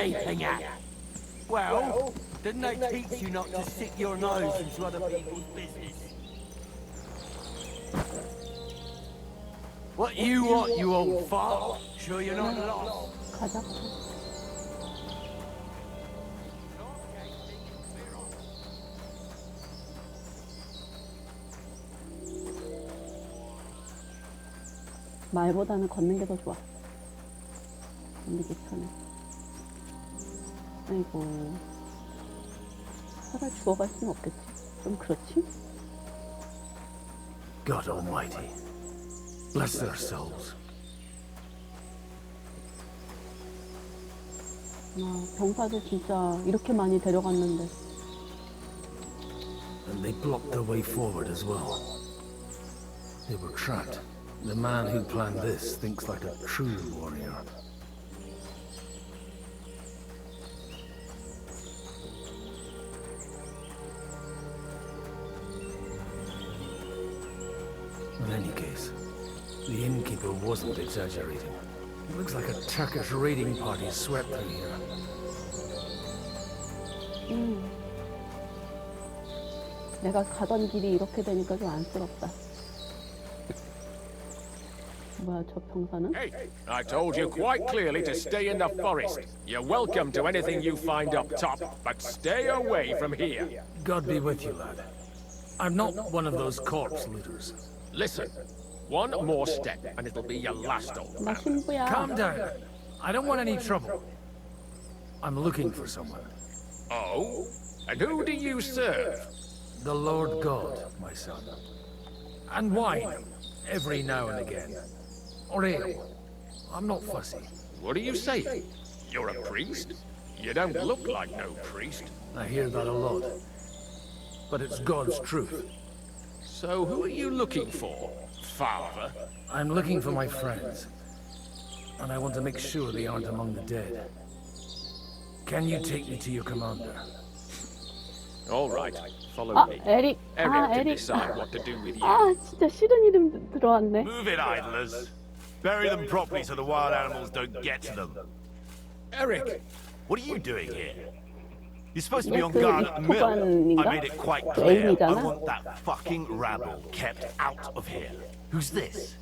gaping at? Well, didn't they teach you not to stick your nose into other people's business? What you want, you old fart? Sure you're not lost? 가자. 말보다는 걷는 게 더 좋아. 걷는 게 편해. 아이고. 차라리 죽어갈 수는 없겠지. 좀 그렇지? God Almighty, bless their souls. 병사들 진짜 이렇게 많이 데려갔는데. And they blocked their way forward as well. They were trapped. The man who planned this thinks like a true warrior. In any case, the innkeeper wasn't exaggerating. It looks like a Turkish raiding party swept through here. 내가 가던 길이 이렇게 되니까 좀 안쓰럽다. 뭐야, 저 병사는? Hey, I told you quite clearly to stay in the forest. You're welcome to anything you find up top, but stay away from here. God be with you, lad. I'm not one of those corpse looters. Listen, one more step and it'll be your last, old 나 man. 신부야. Calm down. I don't want any trouble. I'm looking for someone. Oh? And who do you serve? The Lord God, my son. And wine, every now and again. Or ale. I'm not fussy. What do you say? You're a priest? You don't look like no priest. I hear that a lot. But it's God's truth. So who are you looking for, Father? I'm looking for my friends. And I want to make sure they aren't among the dead. Can you take me to your commander? All right, follow 아, me. 에릭. Eric 아, can 에릭. decide what to do with you. 아, 진짜 싫은 이름 들어왔네. Move it, idlers. Bury them properly so the wild animals don't get to them. Eric! What are you doing here? You're supposed to be on 그 guard at the mill. 이토반인가? I made it quite clear. I 애인이잖아. want that fucking rabble kept out of here. Who's this?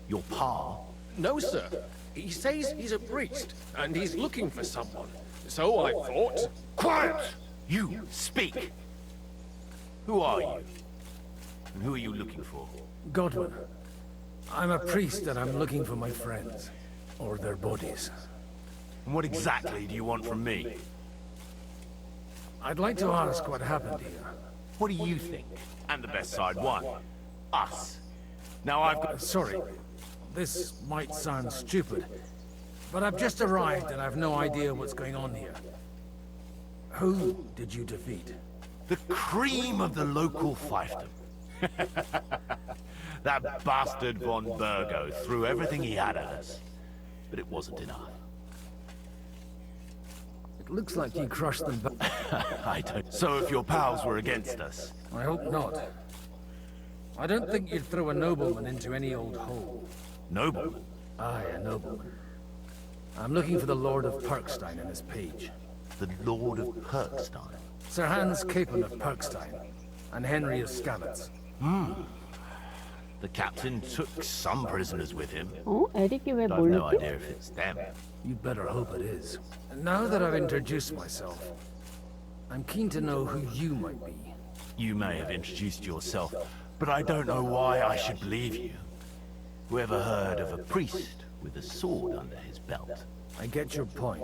Your pa? No, sir. He says he's a priest, and he's looking for someone. So I thought... Quiet! You, speak! Who are you? And who are you looking for? Godwin. I'm a priest and I'm looking for my friends. Or their bodies. And what exactly do you want from me? I'd like to ask what happened here. What do you think? And the best side won. Us. Now I've got... Sorry, this might sound stupid, but I've just arrived and I've no idea what's going on here. Who did you defeat? The cream of the local fiefdom. That bastard von Burgo threw everything he had at us. But it wasn't enough. It looks like you crushed them back. I don't... So if your pals were against us... I hope not. I don't think you'd throw a nobleman into any old hole. Noble? Aye, a nobleman. I'm looking for the Lord of Perkstein and his page. The Lord of Perkstein? Sir Hans Capon of Perkstein, and Henry of Skalitz. The captain took some prisoners with him. 어? 에릭이 왜 But I've no 몰렸지? idea if it's them. You'd better hope it is. Now that I've introduced myself, I'm keen to know who you might be. You may have introduced yourself, but I don't know why I should believe you. Whoever heard of a priest with a sword under his belt? I get your point.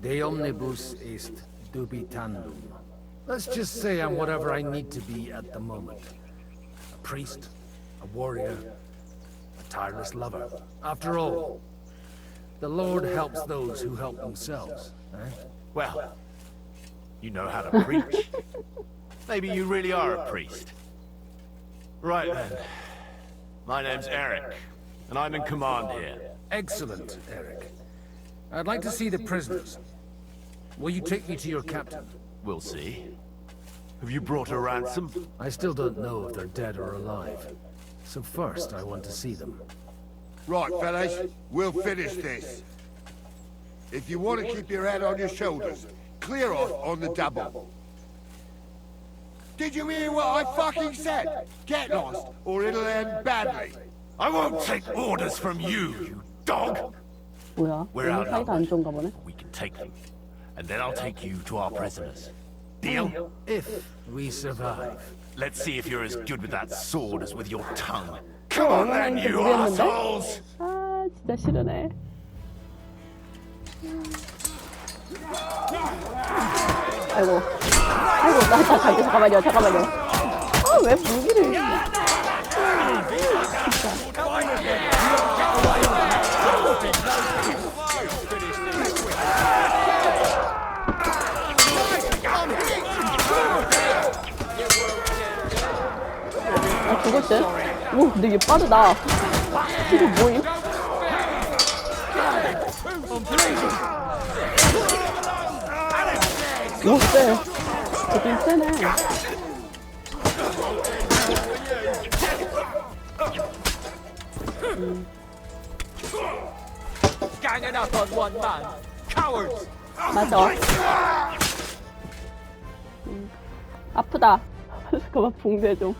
De omnibus est dubitandum. Let's just say I'm whatever I need to be at the moment. A priest, a warrior, a tireless lover. After all, the Lord helps those who help themselves, eh? Well, you know how to preach. Maybe you really are a priest. Right then. My name's Eric, and I'm in command here. Excellent, Eric. I'd like to see the prisoners. Will you take me to your captain? We'll see. Have you brought a ransom? I still don't know if they're dead or alive. So first, I want to see them. Right, fellas, we'll finish this. If you want to keep your head on your shoulders, clear off on the double. Did you hear what I fucking said? Get lost, or it'll end badly. I won't take orders from you dog! 뭐야? We're 오늘 사이가 안 좋은가 보네. We can take them, and then I'll take you to our prisoners. Deal? If we survive. Let's see if you're as good with that sword as with your tongue. Come on then, you 모르겠는데? assholes! 아, 진짜 싫으네. 아이고. 아이고, 잠깐만요. 아, 왜 무기를. 아, 죽었지? 오, 근데 얘 빠르다. 이게 뭐임? 오, 쎄. 되게 세네. Ganging up on one man. Cowards! 맞아. 아프다. 잠깐만, 붕대 좀.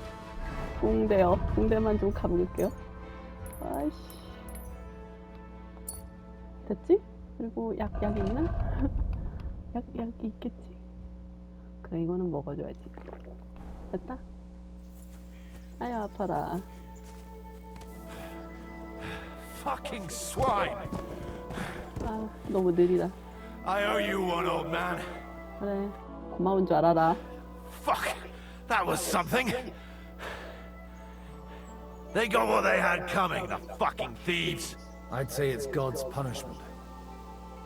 붕대요. 붕대만 좀 가볼게요. 아이씨. 됐지? 그리고 약 있나? 약이 있겠지? 그래, 이거는 먹어줘야지. 됐다? 아유, 아파라. Fucking swine! 아, 너무 느리다. I owe you one, old man. 그래, 고마운 줄 알아라. Fuck! That was something! They got what they had coming, the fucking thieves! I'd say it's God's punishment.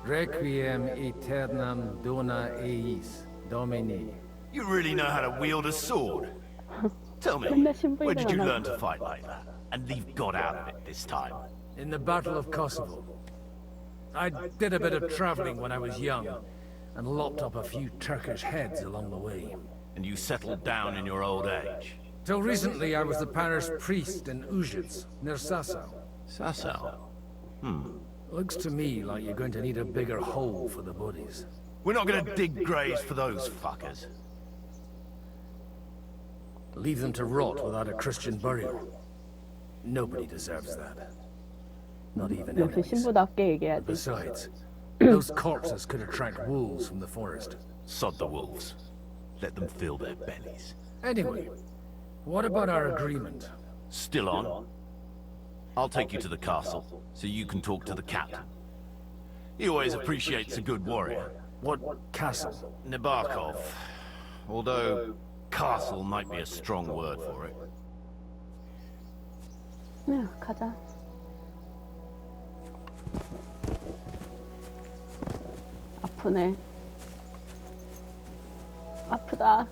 Requiem aeternam dona eis, Domini. You really know how to wield a sword? Tell me, 맨날 신부이가 where did you 안 learn 하고. to fight like that? And leave God out of it this time? In the Battle of Kosovo. I did a bit of traveling when I was young, and lopped up a few Turkish heads along the way. And you settled down in your old age? Till recently, I was the parish priest in Užice, near Sasau. Sasau? Looks to me like you're going to need a bigger hole for the bodies. We're not gonna dig graves for those fuckers. Leave them to rot without a Christian burial. Nobody deserves that. Not even 역시 enemies. 신부답게 얘기해야지. Besides, those corpses could attract wolves from the forest. Sod the wolves. Let them fill their bellies. Anyway, what about our agreement? Still on? I'll take you to the castle, so you can talk to the captain. He always appreciates a good warrior. What castle? Nabokov. Although, castle might be a strong word for it. 야, 가자. 아프네. 아프다.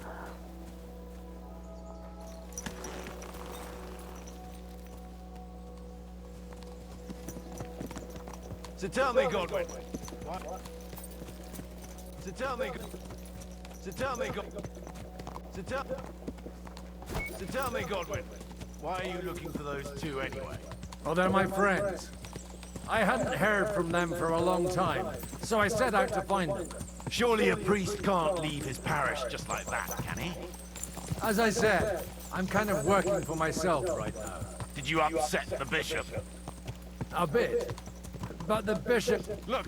So tell me, Godwin. So tell me, Godwin. Why are you looking for those two anyway? Oh, they're my friends. I hadn't heard from them for a long time, so I set out to find them. Surely a priest can't leave his parish just like that, can he? As I said, I'm kind of working for myself right now. Did you upset the bishop? A bit. But the bishop... Look,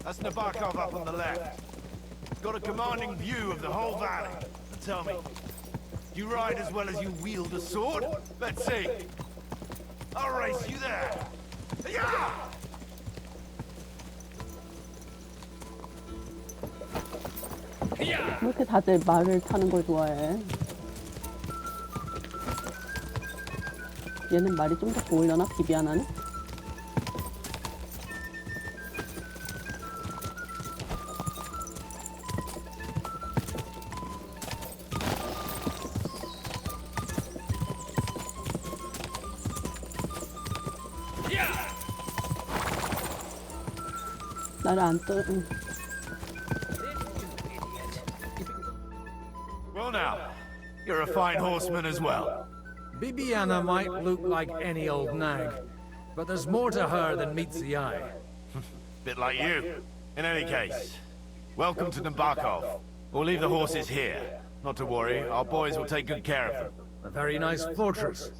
that's Nabokov up on the left. Got a commanding view of the whole valley. And tell me, you ride as well as you wield a sword? Let's see. I'll race you there. Yeah! 왜 이렇게 다들 말을 타는 걸 좋아해? 얘는 말이 좀 더 보이려나? 비비아나는? 나를 안 떠... Well now, you're a fine horseman as well. Bibiana might look like any old nag, but there's more to her than meets the eye. Bit like you. In any case, welcome to Nabakov. We'll leave the horses here. Not to worry, our boys will take good care of them. A very nice fortress.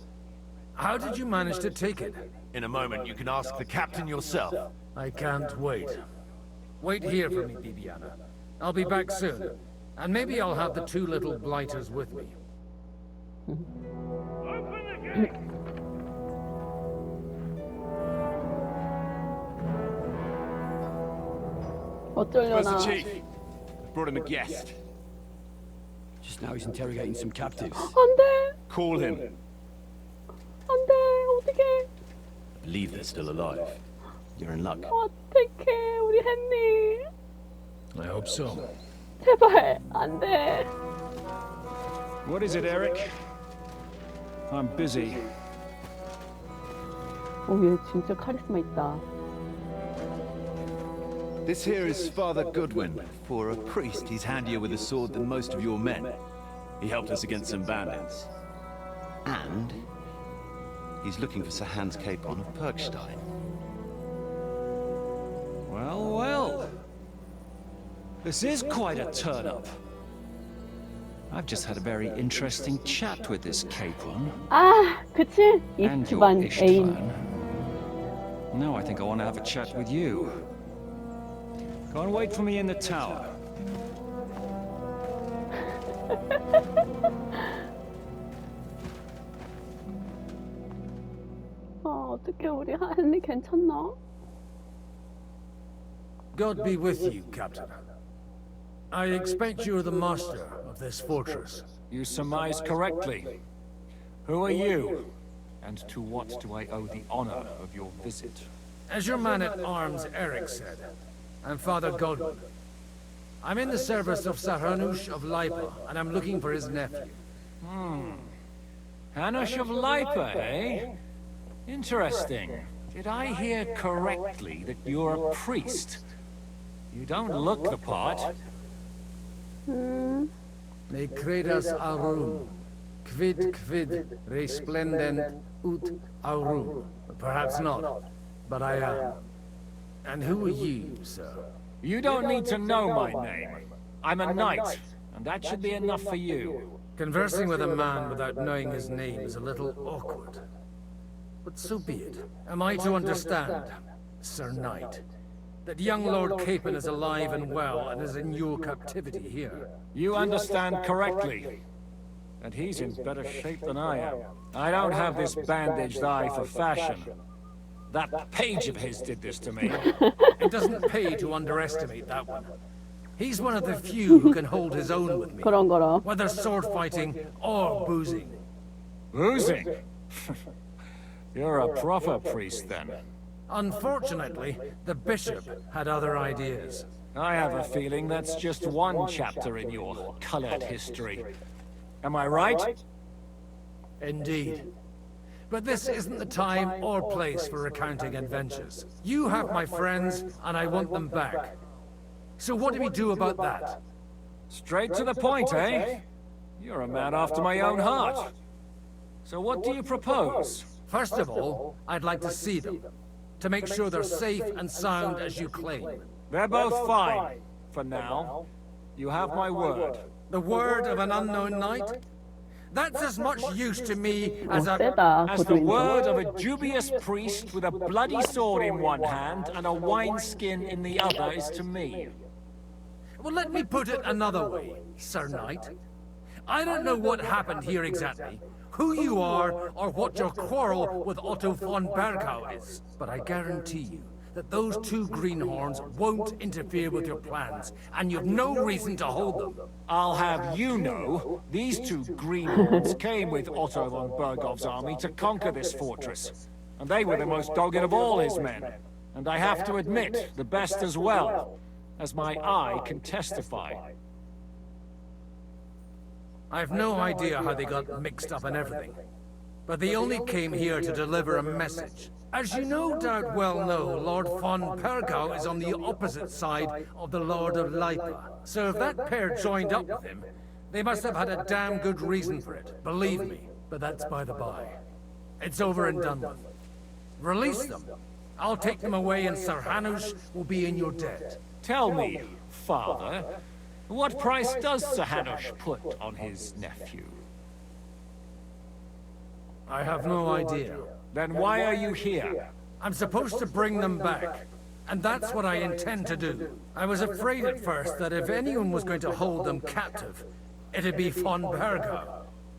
How did you manage to take it? In a moment, you can ask the captain yourself. I can't wait. Wait here for me, Bibiana. I'll be back soon. And maybe I'll have the two little blighters with me. Where's 어쩌려나. the chief? I brought him a guest. Just now he's interrogating some captives. 안 돼! Call him. 안 돼! 어떡해! I believe they're still alive. You're in luck. 어떡해! 우리 헨리! I hope so. 제발! 안 돼! What is it, Eric? I'm busy. 얘 진짜 카리스마 있다. This here is Father Goodwin. For a priest, he's handier with a sword than most of your men. He helped us against some bandits. And he's looking for Sir Hans Capon of Perkstein. Well, well. This is quite a turn-up. I've just had a very interesting chat with this Capon. 아! 그치? And your 이스트반 애인. Istvan. Now I think I want to have a chat with you. Go and wait for me in the tower. 어떡해 우리 헨리 괜찮나? God be with you, Captain. I expect you're the master of this fortress. You surmise correctly. Who are you? And to what do I owe the honor of your visit? As your man-at-arms Eric said, I'm Father Godwin. I'm in the service of Sahanush of Lipa, and I'm looking for his nephew. Hanush of Lipa, eh? Interesting. Did I hear correctly that you're a priest? You don't look the part. Ne credas aurum, quid resplendent ut aurum. Perhaps not, but I am. And who are you, sir? You don't need to know my name. I'm a knight, and that should be enough for you. Conversing with a man without knowing his name is a little awkward. But so be it. Am I to understand, Sir Knight, that young Lord Capon is alive and well and is in your captivity here? You understand correctly. And he's in better shape than I am. I don't have this bandaged eye for fashion. That page of his did this to me. It doesn't pay to underestimate that one. He's one of the few who can hold his own with me, 그런 거라. whether sword fighting or boozing. Boozing? You're a proper priest, then. Unfortunately, the bishop had other ideas. I have a feeling that's just one chapter in your colored history. Am I right? Indeed. But this isn't the time or place for recounting adventures. You have my friends, and I want them back. So what do we do about that? Straight to the point, eh? You're a man after my own heart. So what do you propose? First of all, I'd like to see them, to make sure they're safe and sound as you claim. They're both fine, for now. You have my word. The word of an unknown knight? That's as much use to me as a... 세다 As the 고등도. word of a dubious priest with a bloody sword in one hand and a wineskin in the other is to me. Well, let me put it another way, Sir Knight. I don't know what happened here exactly, who you are, or what your quarrel with Otto von Bergau is. But I guarantee you that those two greenhorns won't interfere with your plans, and you've no reason to hold them. I'll have you know, these two greenhorns came with Otto von Bergov's army to conquer this fortress. And they were the most dogged of all his men. And I have to admit, the best as well, as my eye can testify. I've no idea how they got mixed up in everything, but they only came here to deliver a message. As you no doubt well know, Lord von Pergau is on the opposite side of the Lord of Lipa. So if that pair joined up with him, they must have had a damn good reason for it, believe me. But that's by the by. It's over and done with. Release them, I'll take them away and Sir Hanush will be in your debt. Tell me, father, what price does Sir Hanush put on his nephew? I have no idea. Then why are you here? I'm supposed to bring them back. And that's what I intend to do. I was afraid at first that if anyone was going to hold them captive, it'd be von Berger.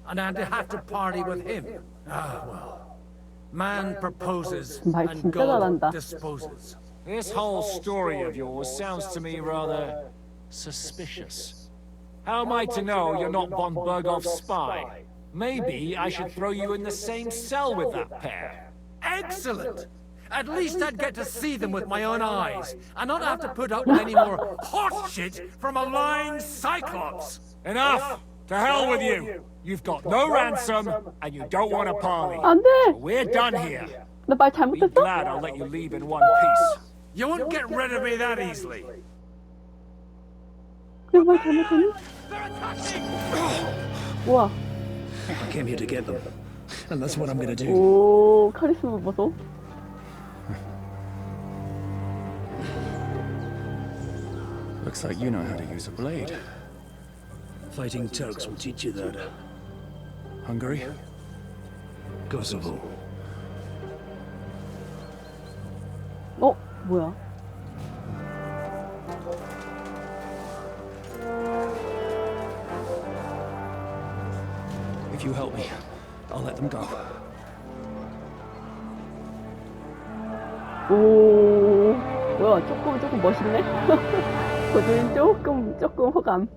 And I'd have to party with him. Ah, well. Man proposes 말 and 진짜 잘한다. God disposes. This whole story of yours sounds to me rather suspicious. How am I to know you're not von Bergov's spy? Maybe I should throw you in the same cell with that pair. Excellent! At least I'd get to see them with my own eyes, and not have to put up with any more hot shit from a lying cyclops! Enough! To hell with you! You've got no ransom, and you don't want a parley. 안 돼! We're done here. 나 말 Be 잘못했어? glad I'll let you leave in one piece. You won't get rid of me that easily! 내가 말 잘못했니? 우와. I came here to get them, and that's what I'm gonna do. 오, 카리스마 보소. Looks like you know how to use a blade. Fighting Turks will teach you that. Hungary? Kosovo. 어? 뭐야? If you help me, I'll let them go. 오, 뭐야? 조금 멋있네? 고든 조금 호감.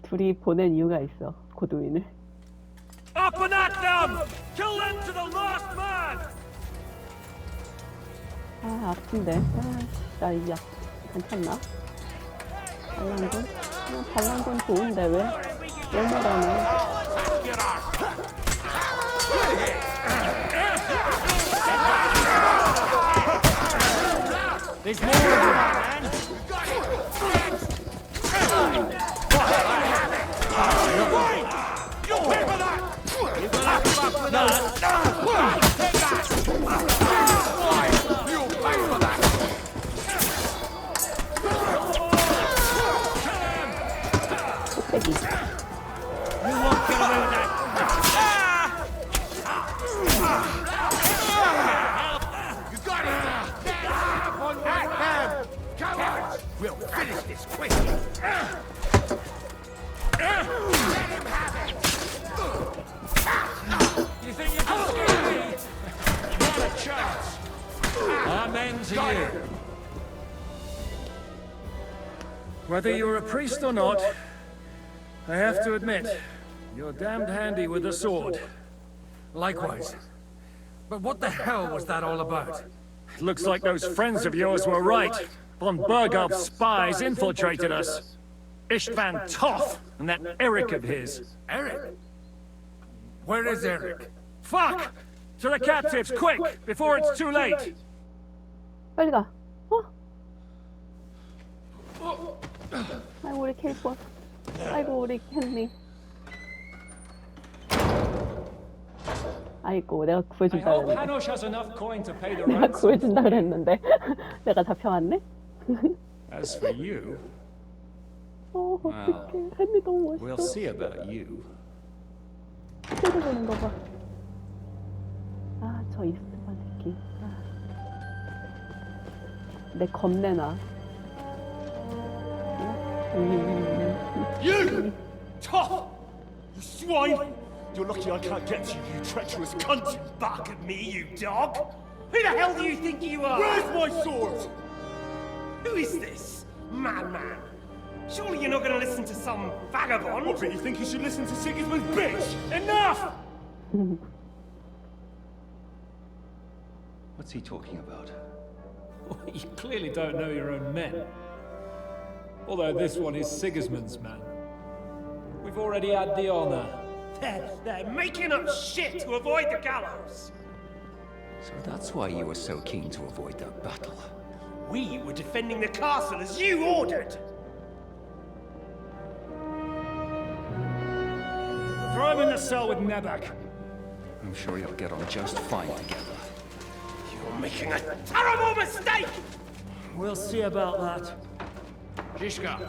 둘이 보낸 이유가 있어, 고두인을. Up and at them! Kill them to the last man! 아, 아픈데. 아, 나 이게 괜찮나? 반란군? 반란군 좋은데 왜 뭐라네. There's more of them, man! You'll pay for that! You're gonna have to up for that! Take that! You'll pay for that! 뚝배기. You won't get away with that! You got it! At them! Cowards! We'll finish this quick! Let him have it! You think you can scare me? Not a chance! Amen to you. Whether you're a priest or not, I have to admit, you're damned handy with a sword. Likewise. But what the hell was that all about? It looks like those friends of yours were right. Von Bergov's spies infiltrated us. Istvan Toth and that Eric of his. Eric? Where is Eric? Fuck! To the captives, quick, before it's too late! 빨리 가. 아이고 우리 캐릭터. 아이고 우리 캔리. 아이고 내가 구해준다 그랬는데. Hanush has enough coin to pay the 내가 ransom. 구해준다 그랬는데 내가 잡혀왔네. As for you, 어떡해. 헨리 너무 we'll 멋있어. see about you. 때려보는 거 봐. 아, 저 이스트만 새끼. 내 겁내나. You! Tough! You swine! You're lucky I can't get you, you treacherous cunt! Bark at me, you dog! Who the hell do you think you are? Where's my sword? Who is this? Madman! Surely you're not gonna listen to some vagabond? What, but you think you should listen to Sigismund's bitch? Enough! What's he talking about? You clearly don't know your own men. Although this one is Sigismund's man. We've already had the honor. They're making up shit to avoid the gallows! So that's why you were so keen to avoid that battle. We were defending the castle as you ordered! Throw him in the cell with Nebak. I'm sure you'll get on just fine together. making a terrible mistake! We'll see about that. Zishka,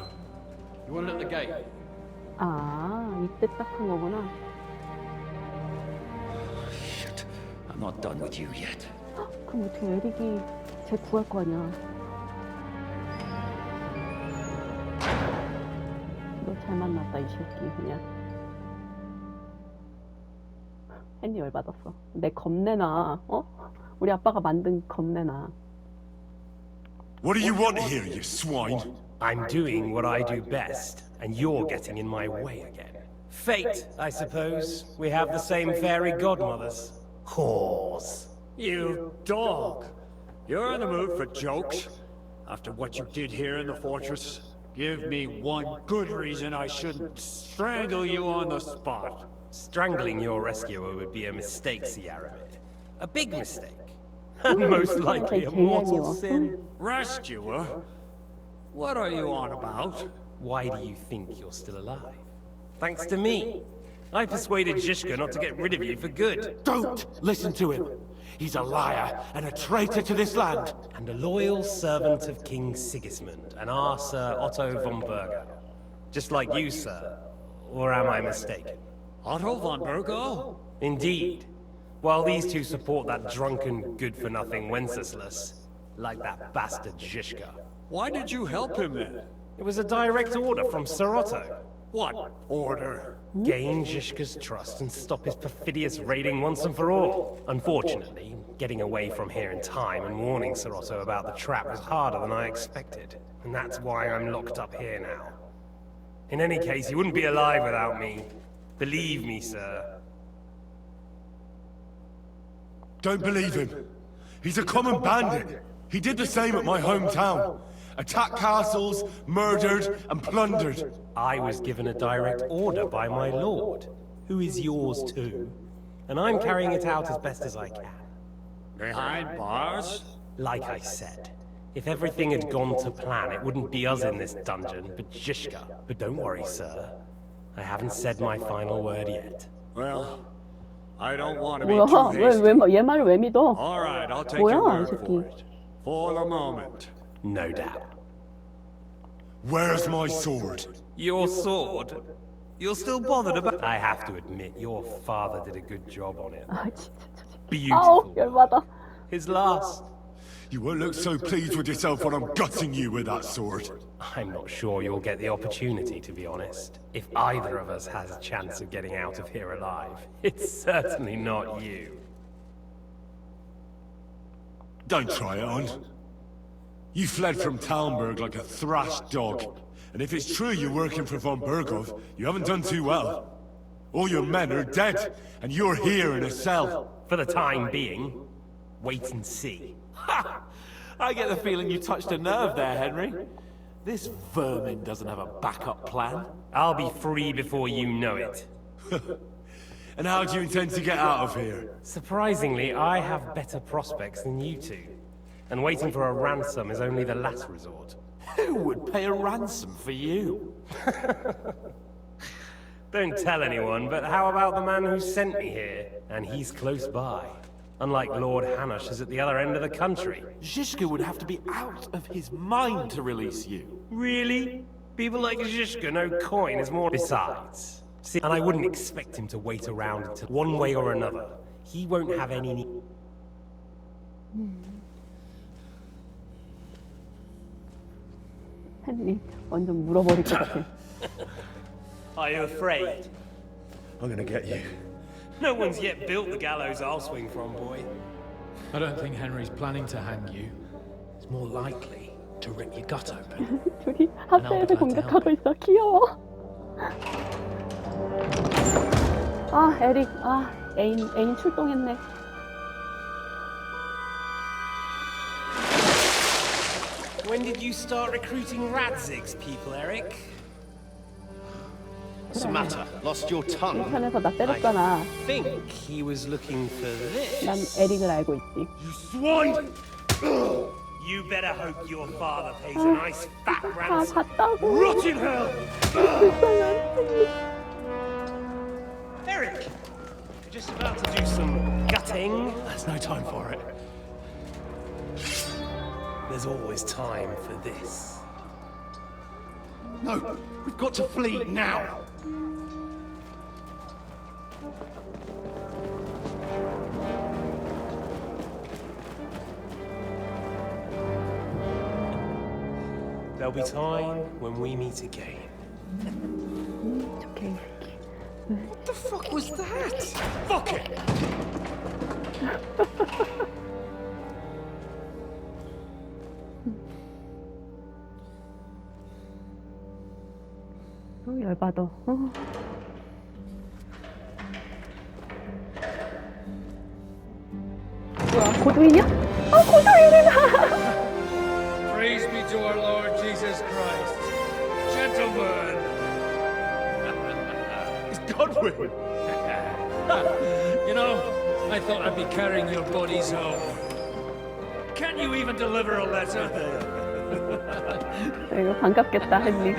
you want to look at the gate? 아, 이때 딱 한 거구나. Shit, I'm not done with you yet. 그럼 어떻게 에릭이 쟤 구할 거 아니야. 너 잘 만났다 이 새끼 그냥. 헨리 열받았어. 내 겁내나 어? 우리 아빠가 만든 겁내나. What do you want here, you swine? I'm doing what I do best, and you're getting in my way again. Fate, I suppose. We have the same fairy godmothers. Whores. You dog! You're in the mood for jokes? After what you did here in the fortress? Give me one good reason I shouldn't strangle you on the spot. Strangling your rescuer would be a mistake, Sierramid. A big mistake. And most likely a mortal sin. Rescuer? What are you on about? Why do you think you're still alive? Thanks to me. I persuaded Zishka not to get rid of you for good. Don't listen to him. He's a liar and a traitor to this land. And a loyal servant of King Sigismund and our Sir Otto von Berger. Just like you, sir. Or am I mistaken? Otto von Berger? Indeed. While these two support that drunken, good-for-nothing Wenceslas, like that bastard Zishka. Why did you help him then? It was a direct order from Sir Otto. What order? Gain Zishka's trust and stop his perfidious raiding once and for all. Unfortunately, getting away from here in time and warning Sir Otto about the trap was harder than I expected. And that's why I'm locked up here now. In any case, you wouldn't be alive without me. Believe me, sir. Don't believe him. He's a common bandit. He did the same at my hometown. Attacked castles, murdered, and plundered. I was given a direct order by my lord, who is yours too. And I'm carrying it out as best as I can. Behind bars? Like I said, if everything had gone to plan, it wouldn't be us in this dungeon, but Zishka. But don't worry, sir. I haven't said my final word yet. Well, I don't want to be 뭐야? too hasty. 얘 말을 왜 믿어? All right, I'll take 뭐야, your 이 word 새끼. for it. For the moment. No doubt. Where's my sword? Your sword? You're still bothered about... I have to admit, your father did a good job on it. 아 진짜. Beautiful. 아우 열받아. His last. You won't look so pleased with yourself when I'm gutting you with that sword. I'm not sure you'll get the opportunity, to be honest. If either of us has a chance of getting out of here alive, it's certainly not you. Don't try it on. You fled from Talmberg like a thrashed dog. And if it's true you're working for von Bergov, you haven't done too well. All your men are dead, and you're here in a cell. For the time being, wait and see. Ha! I get the feeling you touched a nerve there, Henry. This vermin doesn't have a backup plan. I'll be free before you know it. And how do you intend to get out of here? Surprisingly, I have better prospects than you two. And waiting for a ransom is only the last resort. Who would pay a ransom for you? Don't tell anyone, but how about the man who sent me here? And he's close by. Unlike Lord Hanush is at the other end of the country. Zishka would have to be out of his mind to release you. Really? People like Zishka know coin is more... Besides. See, and I wouldn't expect him to wait around until one way or another. He won't have any need... 헨리 완전 물어버릴 것 같아. Are you afraid? I'm gonna get you. No one's yet built the gallows I'll swing from, boy. I don't think Henry's planning to hang you. It's more likely to rip your gut open. 둘이 합체해서 공격하고 있어. 귀여워. 아 에릭. 아 애인 출동했네. When did you start recruiting Radzigs people, Eric? What's the matter? Lost your tongue? 편에서 나 때렸잖아. I think he was looking for this. 난 에릭을 알고 있지. You swine! You better hope your father pays a nice fat 다 ransom. 봤다고. Rot in hell! 불쌍한. Eric! You're just about to do some gutting. There's no time for it. There's always time for this. No, we've got to flee now. There'll be time when we meet again. Okay. What the fuck was that? Fuck it! 열받아. 뭐야, 고두이냐? 고두이구나! Praise be to our Lord Jesus Christ. Gentlemen! It's Godwin! You know, I thought I'd be carrying your bodies home. Can't you even deliver a letter? 이거 반갑겠다, 헨리.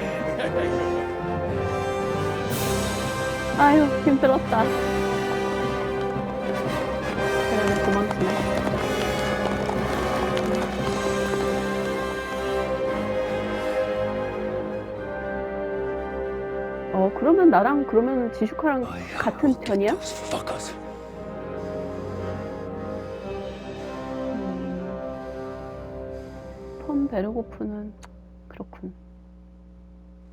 아유, 힘들었다. 그래, 도망치네. 그러면 나랑 그러면 지슈카랑 같은 편이야? 폰 베르고프는 그렇군.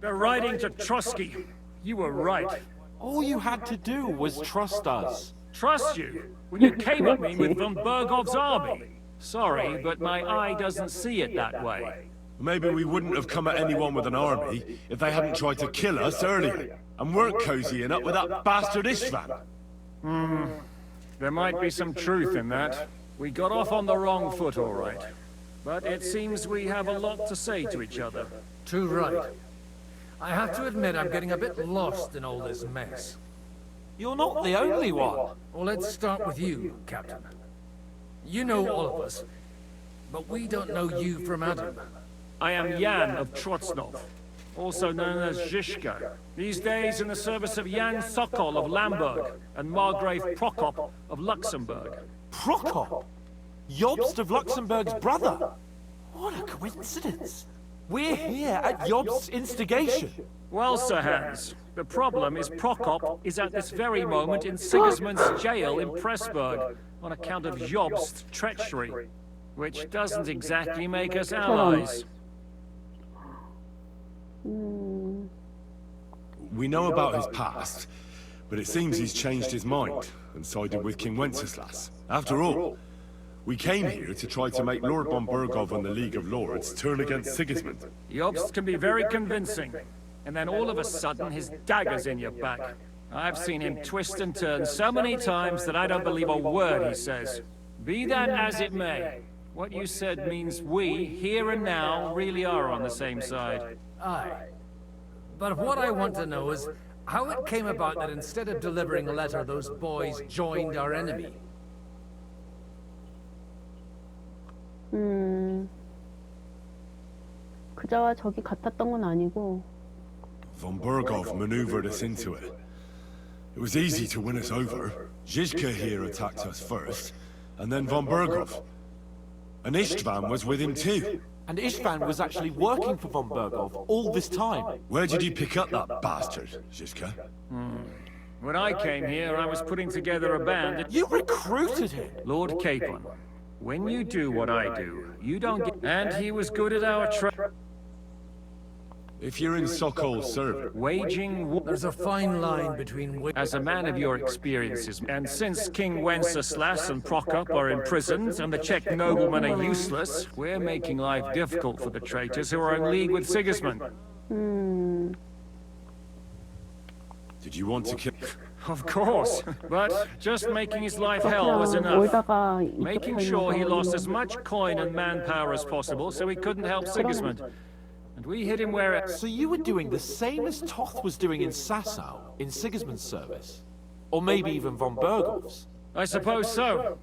They're riding to Trotsky. You were right. All you had to do was trust us. Trust you? When you came at me with von Bergov's army. Sorry, but my eye doesn't see it that way. Maybe we wouldn't have come at anyone with an army if they hadn't tried to kill us earlier, and weren't cozying up with that bastard Istvan. There might be some truth in that. We got off on the wrong foot, all right. But it seems we have a lot to say to each other. Too right. I have to admit I'm getting a bit lost in all this mess. You're not the only one. Well, let's start with you, Captain. You know all of us, but we don't know you from Adam. I am Jan of Trotsnov, also known as Zhishka. These days in the service of Jan Sokol of Lamberg and Margrave Prokop of Luxembourg. Prokop? Jobst of Luxembourg's brother? What a coincidence. We're here at Jobst's instigation. Well, Sir Hans, the problem is Prokop is at this very moment in Sigismund's jail in Pressburg on account of Jobst's treachery, which doesn't exactly make us allies. We know about his past, but it seems he's changed his mind and sided with King Wenceslas. After all, we came here to try to make Lord von Bergov and the League of Lords turn against Sigismund. Jobst can be very convincing, and then all of a sudden his dagger's in your back. I've seen him twist and turn so many times that I don't believe a word he says. Be that as it may, what you said means we, here and now, really are on the same side. Aye. But what I want to know is how it came about that instead of delivering a letter, those boys joined our enemy. 그자와 적이 같았던 건 아니고. Von Bergov maneuvered us into it. It was easy to win us over. Zhizka here attacked us first, and then von Bergov. And Istvan was with him too. And Istvan was actually working for von Bergov all this time. Where did you pick up that bastard, Zhizka? When I came here, I was putting together a band. You recruited him? Lord Capon, when you do what I do, you don't get... And he was good at our If you're in Sokol's service, waging war. There's a fine line between... As a man of your experiences, and since King Wenceslas and Prokop are imprisoned and the Czech noblemen are useless, we're making life difficult for the traitors who are in league with Sigismund. did you want to kill... Of course, but just making his life hell was enough. Making sure he lost as much coin and manpower as possible so he couldn't help Sigismund. And we hit him where it... So you were doing the same as Toth was doing in Sasau, in Sigismund's service? Or maybe even von Bergov's? I suppose so.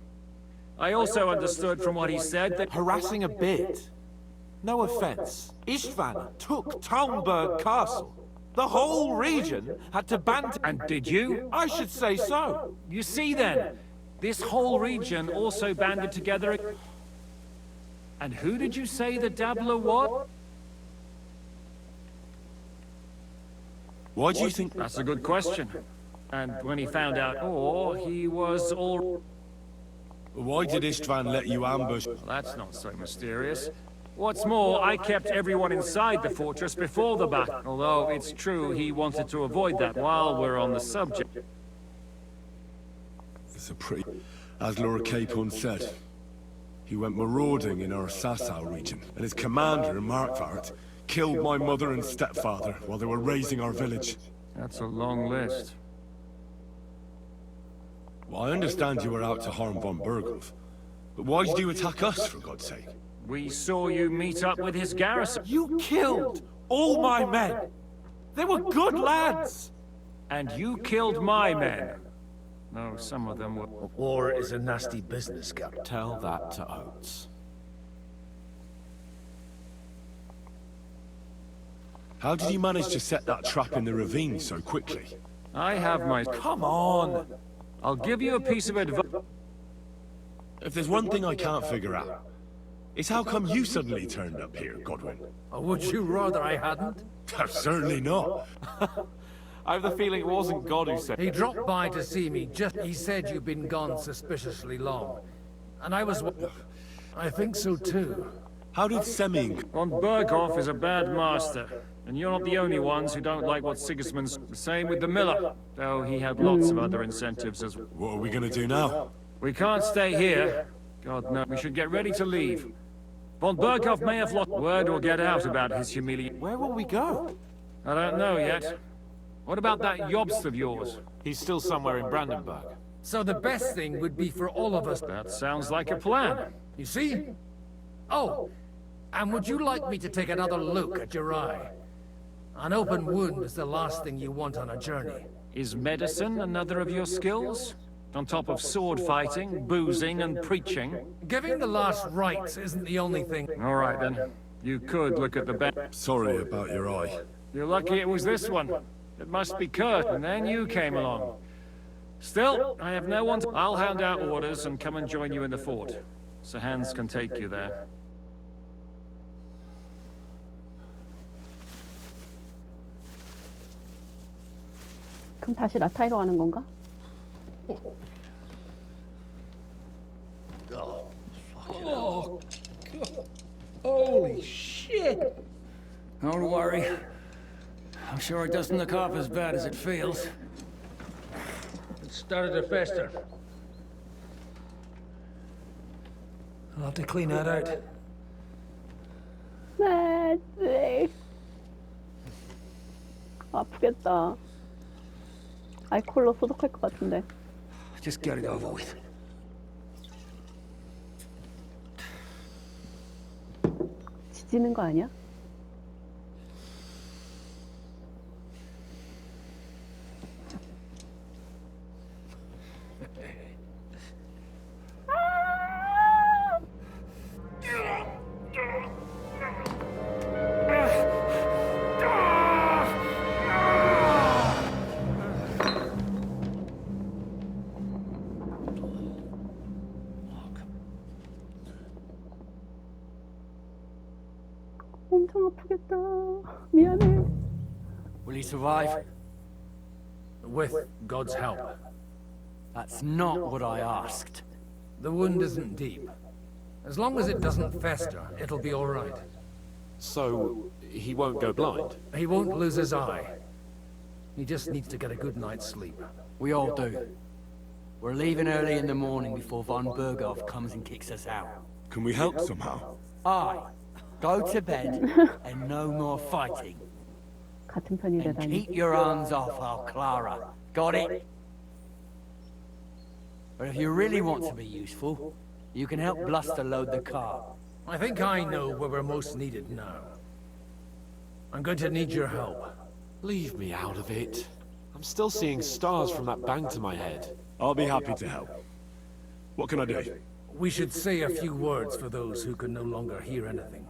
I also understood from what he said that... Harassing a bit. No offense. Istvan took Talmberg Castle. The whole region had to band... And did you? I should say so. You see then, this whole region also banded together... And who did you say the dabbler was? Why do you think... That's a good question. And when he found out ore, he was all... Why did Istvan let you ambush... Well, that's not so mysterious. What's more, I kept everyone inside the fortress before the battle, although it's true he wanted to avoid that while we're on the subject. It's a pretty... As Lord Capon said, he went marauding in our Sasau region, and his commander, Markvart, killed my mother and stepfather while they were raising our village. That's a long list. Well, I understand you were out to harm von Berghoff, but why did you attack us, for God's sake? We saw you meet up with his garrison. You killed all my men! They were good lads! And you killed my men. No, some of them were... War is a nasty business, Cap. Tell that to Oates. How did you manage to set that trap in the ravine so quickly? I have my... Come on! I'll give you a piece of advice. If there's one thing I can't figure out, it's how come you suddenly turned up here, Godwin? Or would you rather I hadn't? Certainly not. I have the feeling it wasn't God who said... He dropped by to see me he said you've been gone suspiciously long. And I was... I think so too. How did Semyon... Von Berghoff is a bad master. And you're not the only ones who don't like what Sigismund's... The same with the miller, though he had lots of other incentives as well. What are we gonna do now? We can't stay here. God, no. We should get ready to leave. Von Berghoff may have lost... Word will get out about his humiliation. Where will we go? I don't know yet. What about that Jobst of yours? He's still somewhere in Brandenburg. So the best thing would be for all of us... That sounds like a plan. You see? Oh, and would you like me to take another look at your eye? An open wound is the last thing you want on a journey. Is medicine another of your skills? On top of sword fighting, boozing, and preaching? Giving the last rites isn't the only thing... All right, then. You could look at the back. Sorry about your eye. You're lucky it was this one. It must be Kurt, and then you came along. Still, I have no one to... I'll hand out orders and come and join you in the fort. Sir Hans can take you there. 그럼 다시 라타이로 가는 건가? Oh, God. Holy shit! Don't worry. I'm sure it doesn't look half as bad as it feels. It started to fester. I'll have to clean that out. 네. 아프겠다. 알코올로 소독할 것 같은데. Just get it over with. 지지는 거 아니야? 엄청 아프겠다. 미안해. Will he survive? With God's help. That's not what I asked. The wound isn't deep. As long as it doesn't fester, it'll be all right. So, he won't go blind? He won't lose his eye. He just needs to get a good night's sleep. We all do. We're leaving early in the morning before von Berghoff comes and kicks us out. Can we help somehow? Aye. Go to bed and no more fighting. 같은 편이 And 되다니. keep your hands off our Clara. Got it? But if you really want to be useful, you can help Bluster load the car. I think I know where we're most needed now. I'm going to need your help. Leave me out of it. I'm still seeing stars from that bang to my head. I'll be happy to help. What can I do? We should say a few words for those who can no longer hear anything.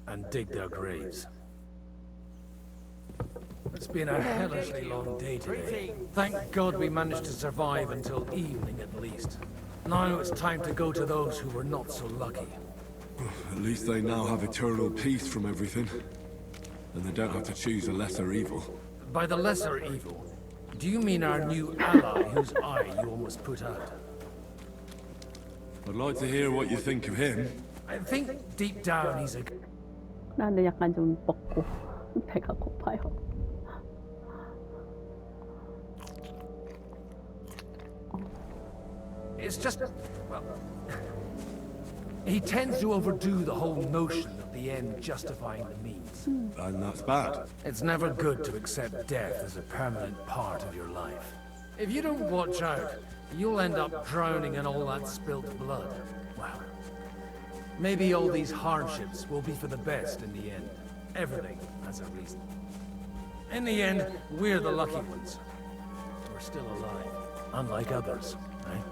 And dig their graves. It's been a hellishly long day today. Thank God we managed to survive until evening at least. Now it's time to go to those who were not so lucky. At least they now have eternal peace from everything. And they don't have to choose a lesser evil. By the lesser evil, do you mean our new ally whose eye you almost put out? I'd like to hear what you think of him. I think deep down he's a... 나 근데 약간 좀 먹고 배가 고파요. It's just... well... he tends to overdo the whole notion of the end justifying the means. And that's bad. It's never good to accept death as a permanent part of your life. If you don't watch out, you'll end up drowning in all that spilt blood. Well, maybe all these hardships will be for the best in the end. Everything has a reason. In the end, we're the lucky ones. We're still alive, unlike others, right?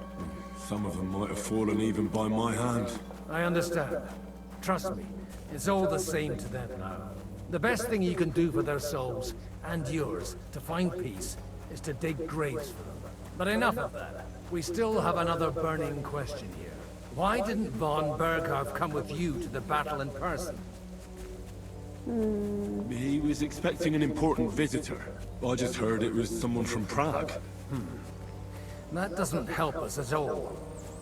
Some of them might have fallen even by my hand. I understand. Trust me, it's all the same to them now. The best thing you can do for their souls, and yours, to find peace, is to dig graves for them. But enough of that. We still have another burning question here. Why didn't von Berghoff come with you to the battle in person? He was expecting an important visitor. I just heard it was someone from Prague. That doesn't help us at all.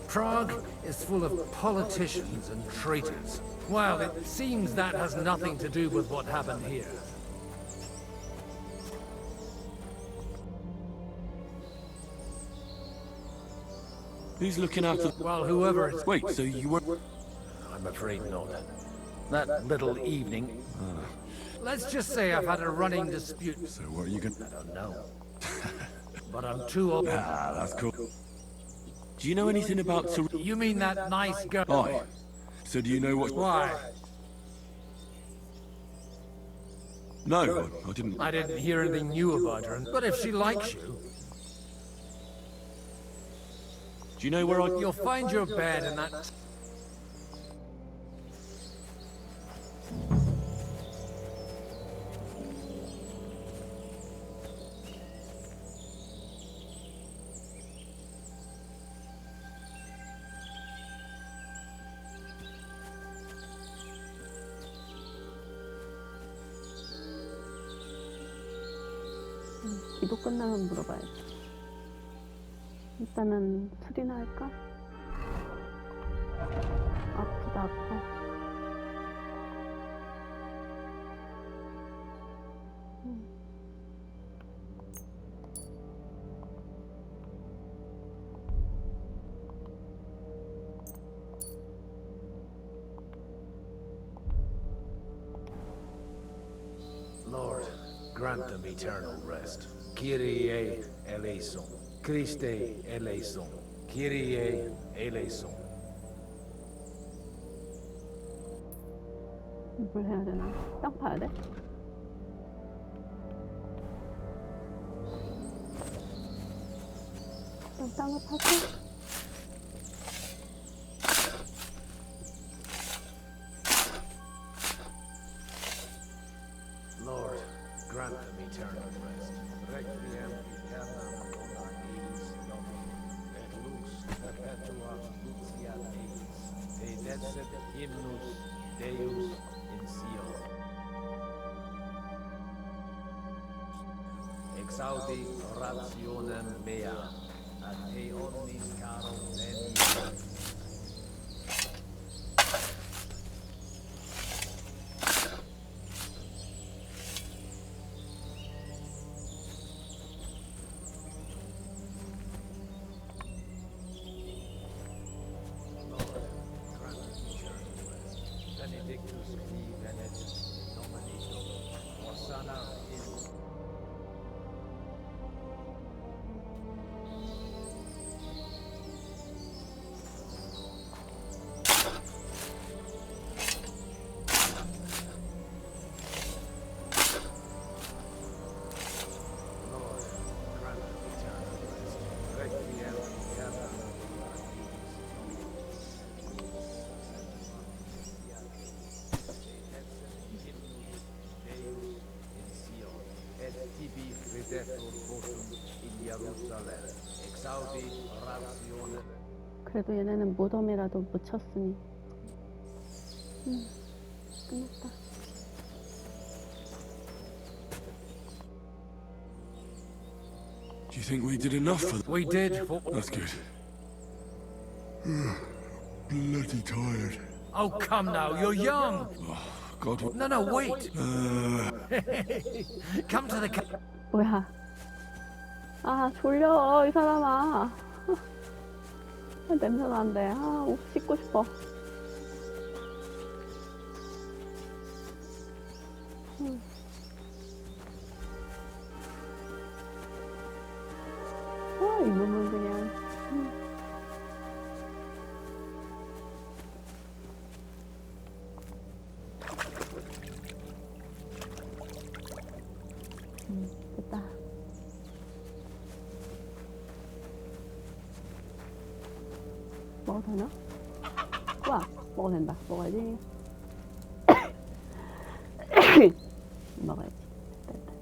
Prague is full of politicians and traitors. Well, it seems that has nothing to do with what happened here. Who's looking after... Well, whoever it... Wait, so you were... I'm afraid not. That little evening... Let's just say I've had a running dispute. So what are you gonna... I don't know. But I'm too old... Ah, that's cool. Do you know anything about... You mean that nice girl? Aye. So do you know what... Why? No, I didn't... I didn't hear anything new about her, but if she likes you... Do you know where I... You'll find your bed in that... 기도 끝나면 물어봐야지. 일단은 술이나 할까? 아프다 아파. Lord, grant them eternal rest. Kyrie eleison. Christe eleison. Kyrie eleison. 뭘 해야 되나? 땅 파야 돼? 그럼 땅을 파서 Lord, grant them eternal rest. Requiem aeternam dona eis Domini, et lux perpetua lucia eis, te decet hymnus Deus in Sion. Exaudi rationem mea, ad te omnis caro veni. Benedictus qui venet, Domini Domini, Hosanna in... Lord, grant eternal rest. Requiem aeternam dona 그래도 얘네는 무덤이라도 묻혔으니 끝났다. Do you think we did enough for them? We did. That's good. Bloody tired. Oh, come now, you're young. God. No, wait. Come to the 뭐야? 아, 졸려, 이 사람아. 냄새 나는데. 아, 옷 씻고 싶어. 아, 이놈은 그냥. 됐다. 먹어도 되나? 와, 먹어도 된다. 먹어야지. 먹어야지. 됐다.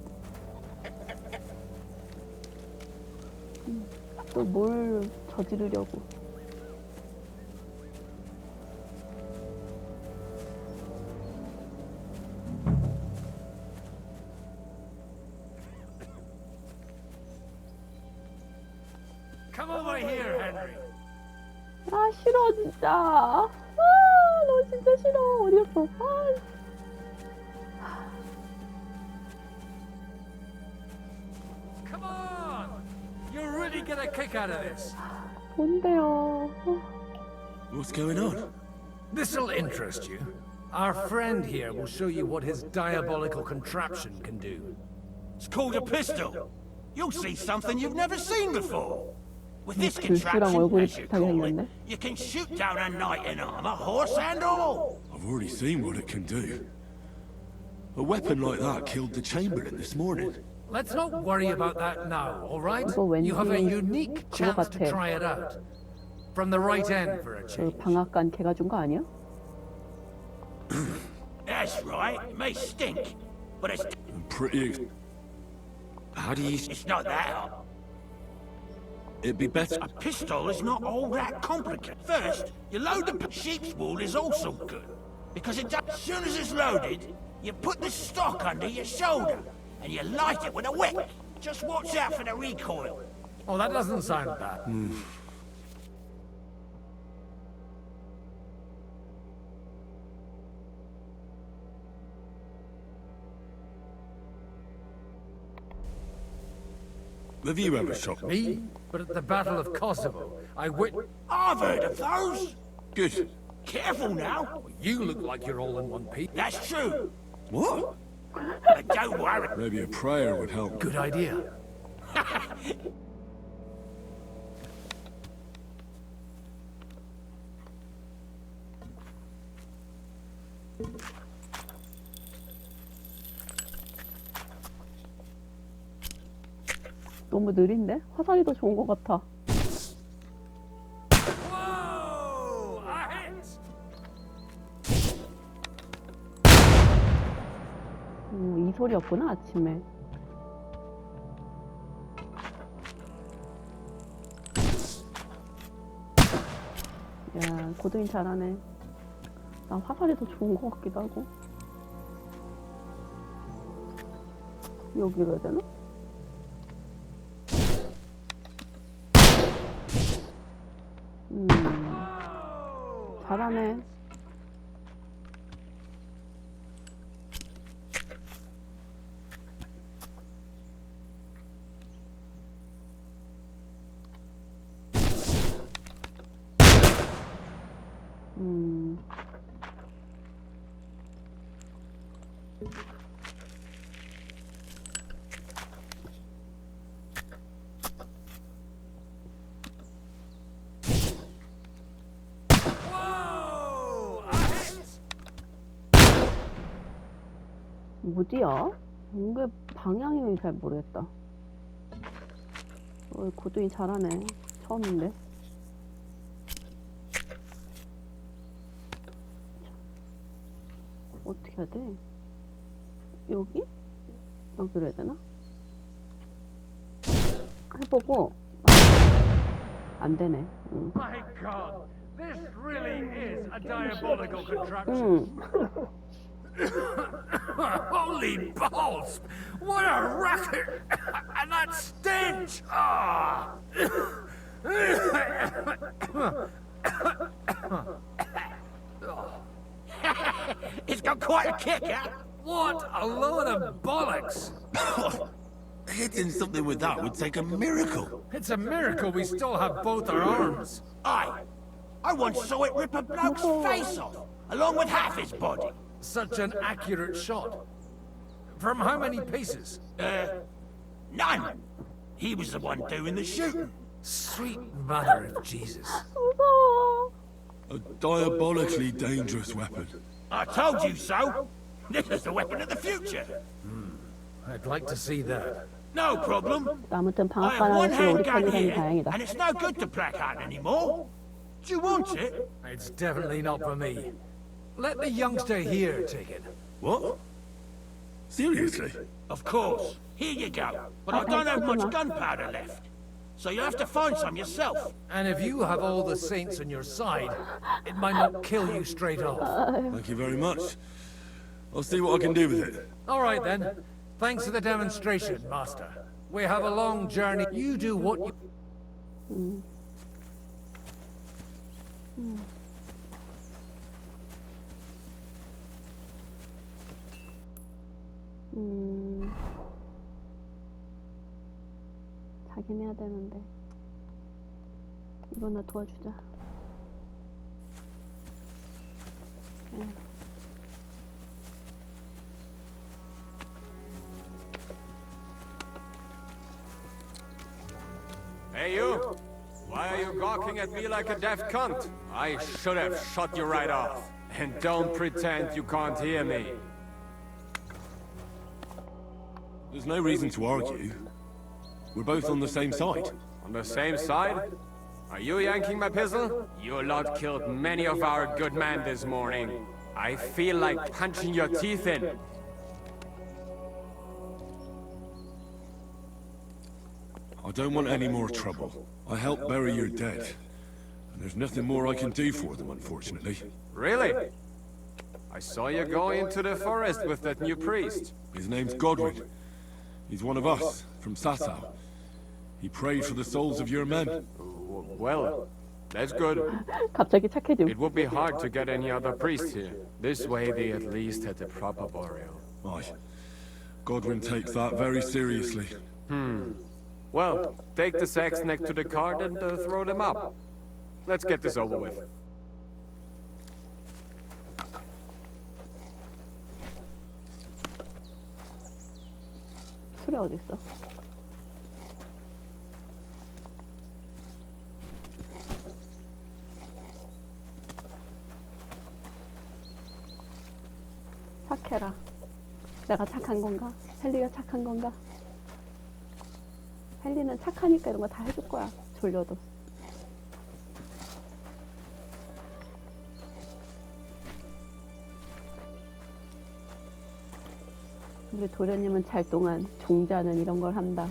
또 뭘 저지르려고. Come over here, Henry. 아, 싫어, 진짜. 아, 너 진짜 싫어. 어디 갔어? Come on. You'll really get a kick out of this. 뭔데요? What's going on? This'll interest you. Our friend here will show you what his diabolical contraption can do. It's called a pistol. You'll see something you've never seen before. With this 글씨랑 contraption, 얼굴이 as you 비슷하게 call it, 생겼네. you can shoot down a knight in armor, horse and all. I've already seen what it can do. A weapon like that killed the Chamberlain this morning. Let's not worry about that now, all right? 이거 왠지 You have a unique 그거 chance to 같아. try it out. From the right end for a 그 change. 방앗간 걔가 준 거 아니야? That's right, it may stink, but it's Pretty. How do you? it's not that hot. It'd be better. A pistol is not all that complicated. First, you load the sheep's wool is also good. Because it does, as soon as it's loaded, you put the stock under your shoulder, and you light it with a wick. Just watch out for the recoil. Oh, that doesn't sound bad. Have you ever shot Me? But at the Battle of Kosovo, I I've heard of those. Good. Careful now. You look like you're all in one piece. That's true. What? But don't worry. Maybe a prayer would help. Good idea. 너무 느린데? 화살이 더 좋은 것 같아. Whoa! A hit! 이 소리였구나, 아침에. 야, 고등이 잘하네. 난 화살이 더 좋은 것 같기도 하고. 여기로 해야 되나? 잘하네. 어디야? 이게 방향이 잘 모르겠다. 고등이 잘하네. 처음인데. 어떻게 해야 돼? 여기? 여기로 해야 되나? 해보고 안 되네. My God, This really is a diabolical contraption. Holy balls! What a racket! And that stench! Ah! It's got quite a kick, huh? What a load of bollocks! Hitting something with that would take a miracle. It's a miracle we still have both our arms. Aye. I once saw it rip a bloke's face off, along with half his body. Such an accurate shot. From how many paces? None. He was the one doing the shooting. Sweet mother of Jesus. 무서워. A diabolically dangerous weapon. I told you so. This is the weapon of the future. I'd like to see that. No problem. 아무튼 I have one 방앗간하고 우리 handgun 편이라니 here, 다행이다. and it's no good to placard anymore. Do you want it? It's definitely not for me. Let the youngster here take it. What? Seriously? Of course. Here you go. But I don't have much gunpowder left. So you'll have to find some yourself. And if you have all the saints on your side, it might not kill you straight off. Thank you very much. I'll see what I can do with it. All right then. Thanks for the demonstration, Master. We have a long journey. You do what you... 자긴 해야 되는데 이거나 도와주자. Hey you! Why are you gawking at me like a deaf cunt? I should have shot you right off. And don't pretend you can't hear me. There's no reason to argue. We're both on the same side. On the same side? Are you yanking my pistol? You lot killed many of our good men this morning. I feel like punching your teeth in. I don't want any more trouble. I helped bury your dead. And there's nothing more I can do for them, unfortunately. Really? I saw you go into the forest with that new priest. His name's Godwin. He's one of us, from Sasau. He prayed for the souls of your men. Well, that's good. 갑자기 착해짐. It would be hard to get any other priests here. This way they at least had a proper burial. Aye. Godwin takes that very seriously. Well, take the sacks next to the cart and throw them up. Let's get this over with. 술이 어딨어? 착해라. 내가 착한 건가? 헨리가 착한 건가? 헨리는 착하니까 이런 거 다 해줄 거야. 졸려도. 우리 도련님은 잘 동안 종자는 이런 걸 한다.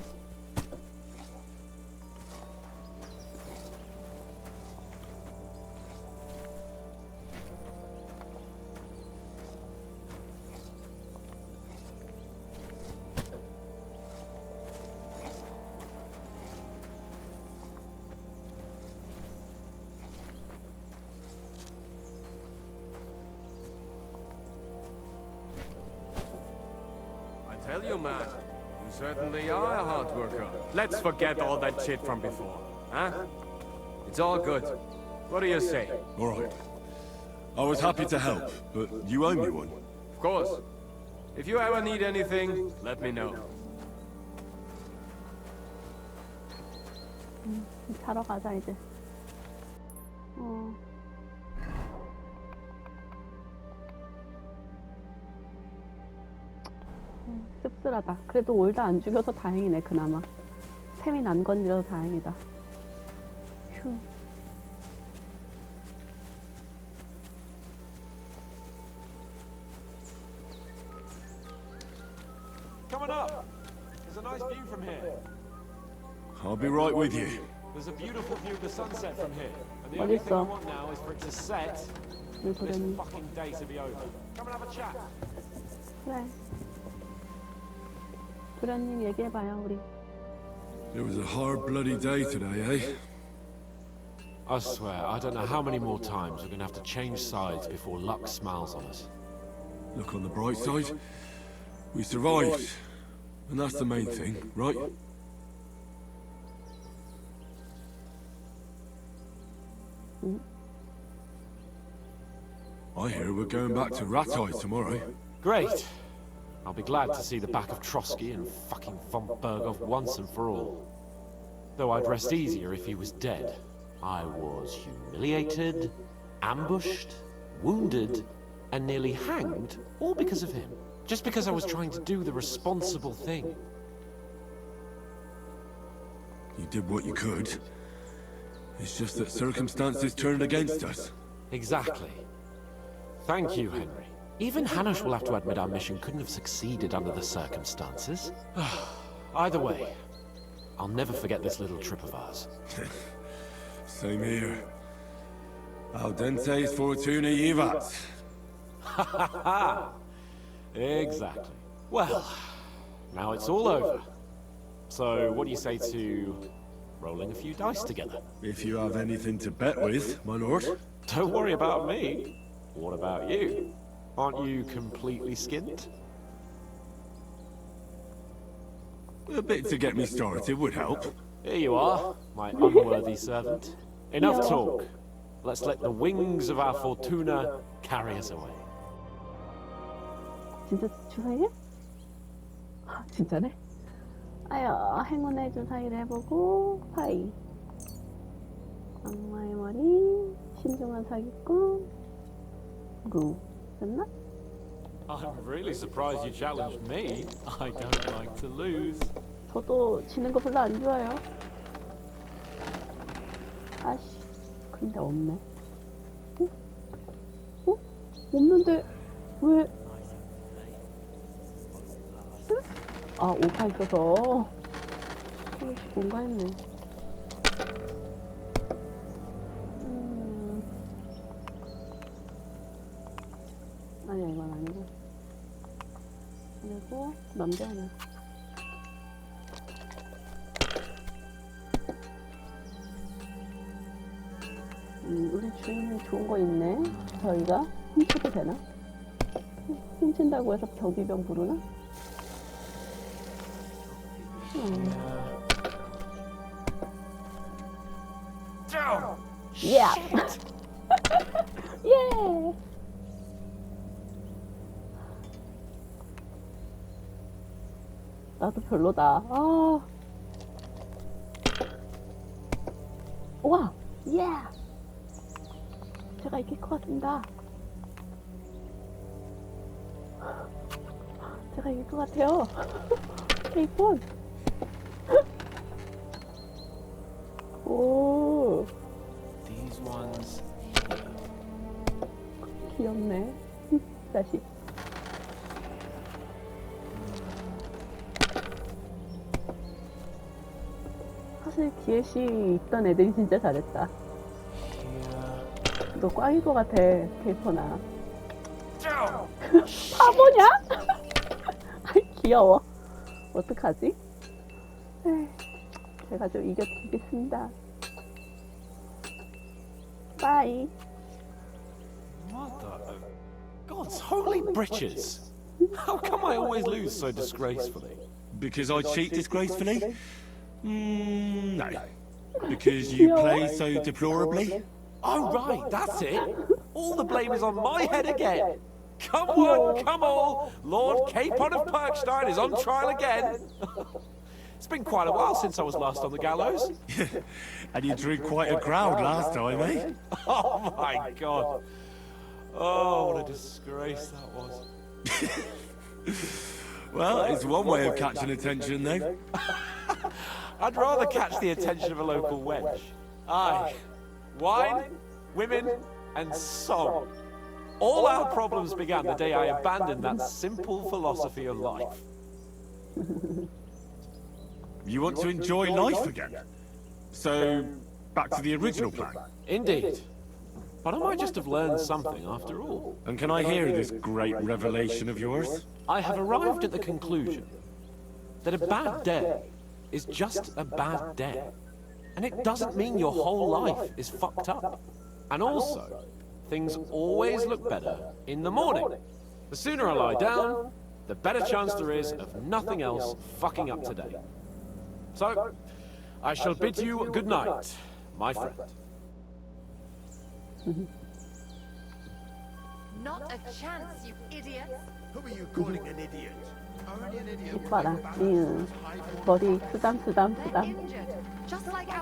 Tell you, man, you certainly are a hard worker. Let's forget all that shit from before, huh? It's all good. What do you say? All right. I was happy to help, but you owe me one. Of course. If you ever need anything, let me know. 사러 가자 이제. 씁쓸하다. 그래도 올다 안 죽여서 다행이네. 그나마 템이 난 건지라도 다행이다. 휴. Coming up. There's a nice view from here. I'll be right with you. There's a beautiful view of the sunset from here, and And the only thing I 어딨어? want now is for it to set, 우리 for this 도련님. fucking day to be over. Come and have a chat. 그래. 도련님 얘기해봐요, 우리. It was a hard bloody day today, eh? I swear, I don't know how many more times we're gonna have to change sides before luck smiles on us. Look on the bright side. We survived. And that's the main thing, right? I hear we're going back to Ratai tomorrow. Great. I'll be glad to see the back of Trotsky and fucking von Berghoff once and for all. Though I'd rest easier if he was dead. I was humiliated, ambushed, wounded, and nearly hanged, all because of him. Just because I was trying to do the responsible thing. You did what you could. It's just that circumstances turned against us. Exactly. Thank you, Henry. Even Hanush will have to admit our mission couldn't have succeeded under the circumstances. Either way, I'll never forget this little trip of ours. Same here. Al dente's fortuna ivat. Ha ha ha! Exactly. Well, now it's all over. So, what do you say to rolling a few dice together? If you have anything to bet with, my lord. Don't worry about me. What about you? Aren't you completely skint? A bit to get me started would help. Here you are, my unworthy servant. Enough talk. Let's let the wings of our fortuna carry us away. 진짜 주사위야? 진짜네? 아야, 행운의 주사위를 해보고 파이. 악마의 머리, 신중한 사기꾼, 루. 됐나? I'm really surprised you challenged me. I don't like to lose. 저도 지는 거 별로 안 좋아요. 아씨, 근데 없네. 어? 어? 없는데 왜? 응? 아, 오파 있어서 하나씩 뭔가 했네. 아니야, 이건 아니고. 그리고 남자는 우리 주인은 좋은 거 있네. 저희가 훔쳐도 되나? 훔친다고 해서 경비병 부르나? 예! 예! 나도 별로다. 아. 와! 예! 제가 이길 것 같습니다. 제가 이길 것 같아요. 케이폰. 오. These ones. 귀엽네. 다시. 사실 기회시 있던 애들이 진짜 잘했다. 너 꽝일 것 같아, 케이퍼나. 바보냐? 아이, 귀여워. 어떡하지? 에이, 제가 좀 이겨드리겠습니다. 빠이. What the? God's holy britches! How come I always lose so disgracefully? Because I cheat disgracefully? No. Because you play so deplorably? Oh, right, that's it. All the blame is on my head again. Come one, come all. Lord Capon of Perkstein is on trial again. It's been quite a while since I was last on the gallows. And you drew quite a crowd last time, eh? Oh, my God. Oh, what a disgrace that was. Well, it's one way of catching attention, though. I'd rather catch the attention of a local wench. Aye. Wine, women, and song. All our problems began the day I abandoned that simple philosophy of life. You want to enjoy life again? So, Back to the original plan. Indeed. But I might just have learned something after all. And can I hear this great revelation of yours? I have arrived at the conclusion that a bad day is just a bad day. And it doesn't mean your whole life is fucked up. And also, things always look better in the morning. The sooner I lie down, the better chance there is of nothing else fucking up today. So, I shall bid you good night, my friend. Not a chance, you idiot. Who are you calling an idiot? Only an idiot. 이봐라, 머리 쓰담쓰담쓰담. Injured, just like our